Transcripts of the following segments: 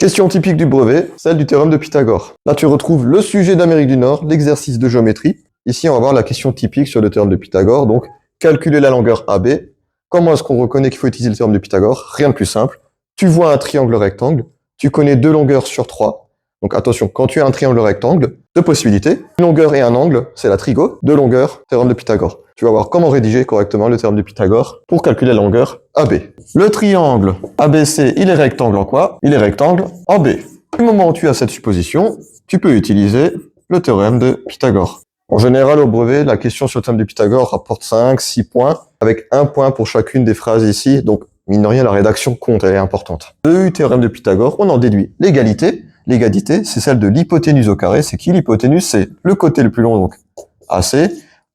Question typique du brevet, celle du théorème de Pythagore. Là, tu retrouves le sujet d'Amérique du Nord, l'exercice de géométrie. Ici, on va voir la question typique sur le théorème de Pythagore. Donc, calculer la longueur AB. Comment est-ce qu'on reconnaît qu'il faut utiliser le théorème de Pythagore? Rien de plus simple. Tu vois un triangle rectangle, tu connais deux longueurs sur trois. Donc attention, quand tu as un triangle rectangle, deux possibilités. Une longueur et un angle, c'est la trigo. Deux longueurs, théorème de Pythagore. Tu vas voir comment rédiger correctement le théorème de Pythagore pour calculer la longueur AB. Le triangle ABC, il est rectangle en quoi? Il est rectangle en B. Du moment où tu as cette supposition, tu peux utiliser le théorème de Pythagore. En général, au brevet, la question sur le théorème de Pythagore rapporte 5, 6 points, avec un point pour chacune des phrases ici. Donc, mine de rien, la rédaction compte, elle est importante. Du théorème de Pythagore, on en déduit l'égalité. L'égalité, c'est celle de l'hypoténuse au carré. C'est qui l'hypoténuse? C'est le côté le plus long, donc AC,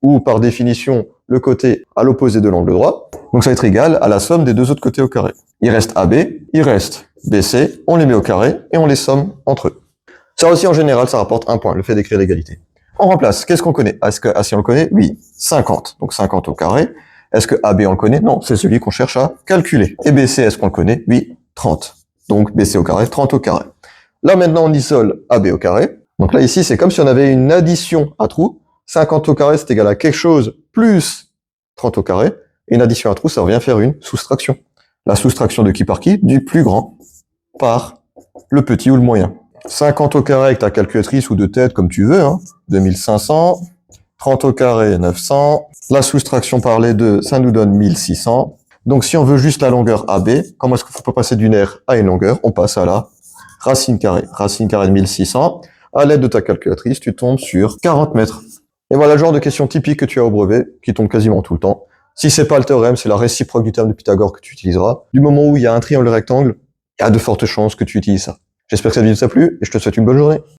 ou par définition, le côté à l'opposé de l'angle droit. Donc ça va être égal à la somme des deux autres côtés au carré. Il reste AB, il reste BC, on les met au carré et on les somme entre eux. Ça aussi, en général, ça rapporte un point, le fait d'écrire l'égalité. On remplace. Qu'est-ce qu'on connaît? Est-ce que AC on le connaît? Oui. 50. Donc 50 au carré. Est-ce que AB on le connaît? Non, c'est celui qu'on cherche à calculer. Et BC, est-ce qu'on le connaît? Oui. 30. Donc BC au carré, 30 au carré. Là, maintenant, on isole AB au carré. Donc là, ici, c'est comme si on avait une addition à trous. 50 au carré, c'est égal à quelque chose plus 30 au carré. Et une addition à trous, ça revient faire une soustraction. La soustraction de qui par qui? Du plus grand par le petit ou le moyen. 50 au carré avec ta calculatrice ou de tête, comme tu veux, hein. 2500. 30 au carré, 900. La soustraction par les deux, ça nous donne 1600. Donc, si on veut juste la longueur AB, comment est-ce qu'il faut passer d'une aire à une longueur? On passe à la racine carrée. Racine carrée de 1600. À l'aide de ta calculatrice, tu tombes sur 40 mètres. Et voilà le genre de question typique que tu as au brevet, qui tombe quasiment tout le temps. Si c'est pas le théorème, c'est la réciproque du théorème de Pythagore que tu utiliseras. Du moment où il y a un triangle rectangle, il y a de fortes chances que tu utilises ça. J'espère que cette vidéo t'a plu et je te souhaite une bonne journée.